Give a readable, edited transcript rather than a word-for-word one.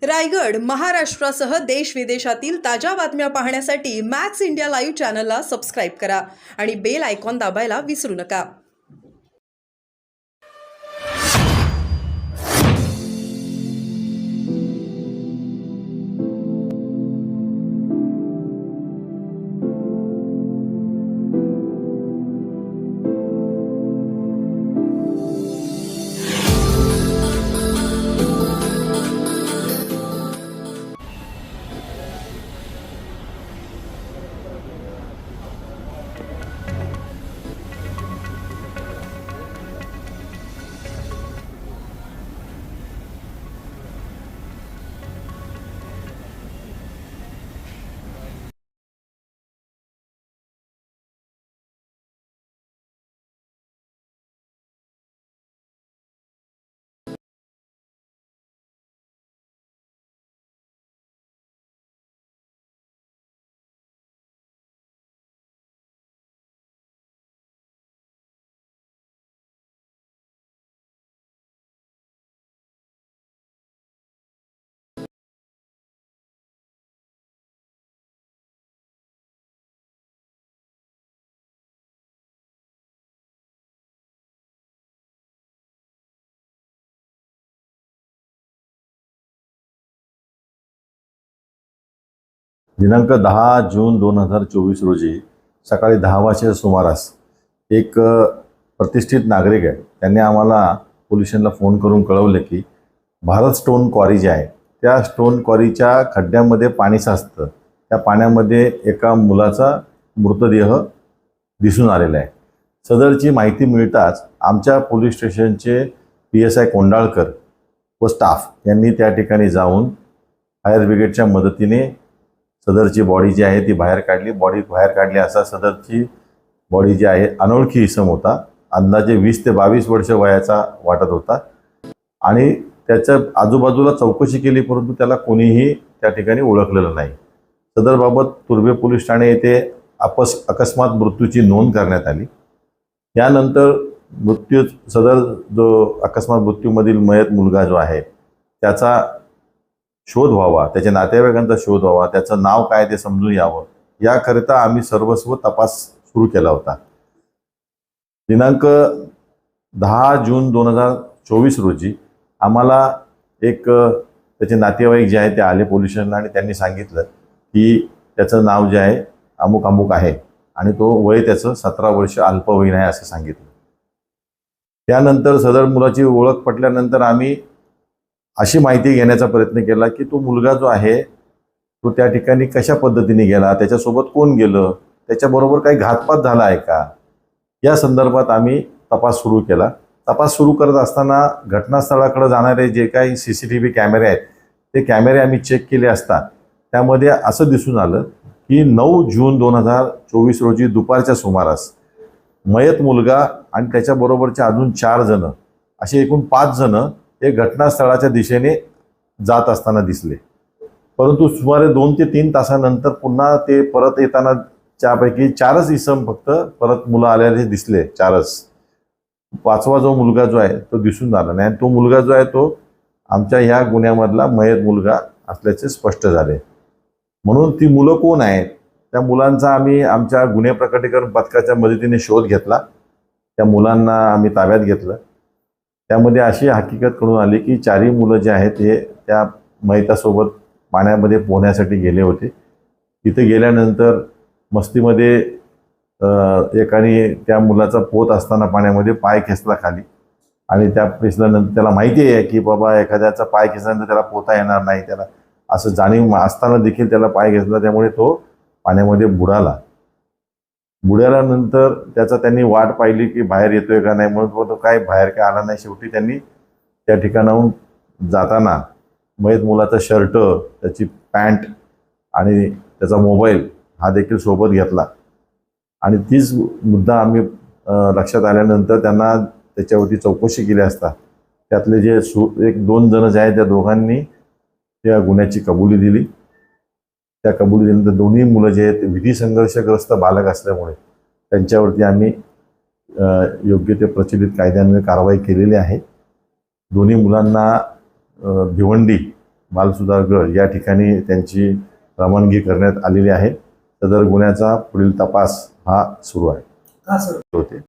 रायगड, महाराष्ट्रासह देश विदेशातील ताज्या बातम्या पाहण्यासाठी मॅक्स इंडिया लाईव्ह चॅनलला सबस्क्राईब करा आणि बेल आयकॉन दाबायला विसरू नका. दिनांक 10 जून 2024 रोजी सकाळी 10 वाजेच्या सुमारास एक प्रतिष्ठित नागरिक आहे त्यांनी आम्हाला पोलीस स्टेशनला फोन करून कळवले की भारत स्टोन क्वारी जी आहे त्या स्टोन क्वारीच्या खड्ड्यामध्ये पाणी साचतं. त्या पाण्यामध्ये एका मुलाचा मृतदेह दिसून आलेला आहे. सदरची माहिती मिळताच आमच्या पोलीस स्टेशनचे PSI कोंडाळकर व स्टाफ यांनी त्या ठिकाणी जाऊन फायर ब्रिगेडच्या मदतीने सदरची बॉडी जी आहे ती बाहेर काढली. बॉडी बाहेर काढली असता सदरची बॉडी जी आहे अनोळखी इसम होता. अंदाजे 20 ते 22 वर्ष वयाचा वाटत होता आणि त्याच्या आजूबाजूला चौकशी केली परंतु त्याला कोणीही त्या ठिकाणी ओळखलेलं नाही. सदरबाबत तुर्भे पोलीस ठाणे येथे अकस्मात मृत्यूची नोंद करण्यात आली. यानंतर सदर जो अकस्मात मृत्यूमधील मयत मुलगा जो आहे त्याचा शोध व्हावा, त्याच्या नातेवाईकांचा शोध व्हावा, त्याचं नाव काय ते समजून यावं याकरिता आम्ही सर्वस्व तपास सुरू केला होता. दिनांक 10 जून 2024 रोजी आम्हाला एक त्याचे नातेवाईक जे आहे ते आले पोलीस स्टेशनला आणि त्यांनी सांगितलं की त्याचं नाव जे आहे अमुक अमुक आहे आणि तो वय त्याचं 17 वर्ष अल्पवयीन आहे असं सांगितलं. त्यानंतर सदर मुलाची ओळख पटल्यानंतर आम्ही अशी माहिती घेण्याचा प्रयत्न केला की तो मुलगा जो आहे तो त्या ठिकाणी कशा पद्धतीने गेला, त्याच्यासोबत कोण गेलं, त्याच्याबरोबर काही घातपात झाला आहे का, या संदर्भात आम्ही तपास सुरू केला. तपास सुरू करत असताना घटनास्थळाकडे जाणारे जे काही CCTV कॅमेरे आहेत ते कॅमेरे आम्ही चेक केले असता त्यामध्ये असं दिसून आलं की 9 जून 2024 रोजी दुपारच्या सुमारास मयत मुलगा आणि त्याच्याबरोबरचे अजून 4 जण असे एकूण 5 जण हे घटनास्थळाच्या दिशेने जात असताना दिसले. परंतु सुमारे 2 ते 3 तासानंतर पुन्हा ते परत येताना त्यापैकी 4च इसम फक्त परत मुलं आलेले दिसले. 4च. 5वा जो मुलगा जो आहे तो दिसून आला नाही आणि तो मुलगा जो आहे तो आमच्या ह्या गुन्ह्यामधला मयत मुलगा असल्याचे स्पष्ट झाले. म्हणून ती मुलं कोण आहेत त्या मुलांचा आम्ही आमच्या गुन्हे प्रकटीकरण पथकाच्या मदतीने शोध घेतला. त्या मुलांना आम्ही ताब्यात घेतलं. त्यामध्ये अशी हकीकत कळून आली की 4ही मुलं जे आहेत हे त्या मयतासोबत पाण्यामध्ये पोहण्यासाठी गेले होते. तिथे गेल्यानंतर मस्तीमध्ये एकाने त्या मुलाचा पोहत असताना पाण्यामध्ये पाय खेचला खाली आणि त्या खेचल्यानंतर त्याला माहिती आहे की बाबा एखाद्याचा पाय खेचल्यानंतर त्याला पोहता येणार नाही, त्याला असं जाणीव असताना देखील त्याला पाय घेतला, त्यामुळे तो पाण्यामध्ये बुडाला. बुडाल्यानंतर त्याचा त्यांनी वाट पाहिली की बाहेर येतोय का नाही, म्हणून तो काय बाहेर काय आला नाही. शेवटी त्यांनी त्या ठिकाणाहून जाताना मयत मुलाचा शर्ट, त्याची पॅन्ट आणि त्याचा मोबाईल हा देखील सोबत घेतला आणि तीच मुद्दा आम्ही लक्षात आल्यानंतर त्यांना त्याच्यावरती चौकशी केली असता त्यातले जे 1-2 जण जे आहेत त्या दोघांनी त्या गुन्ह्याची कबुली दिली. त्या कबुली दिल्यानंतर दोन्ही मुलं जे आहेत विधी संघर्षग्रस्त बालक असल्यामुळे त्यांच्यावरती आम्ही योग्य ते प्रचलित कायद्यान्वये कारवाई केलेली आहे. दोन्ही मुलांना भिवंडी बालसुधार गृह या ठिकाणी त्यांची रवानगी करण्यात आलेली आहे. सदर गुन्ह्याचा पुढील तपास हा सुरू आहे. का सर? होते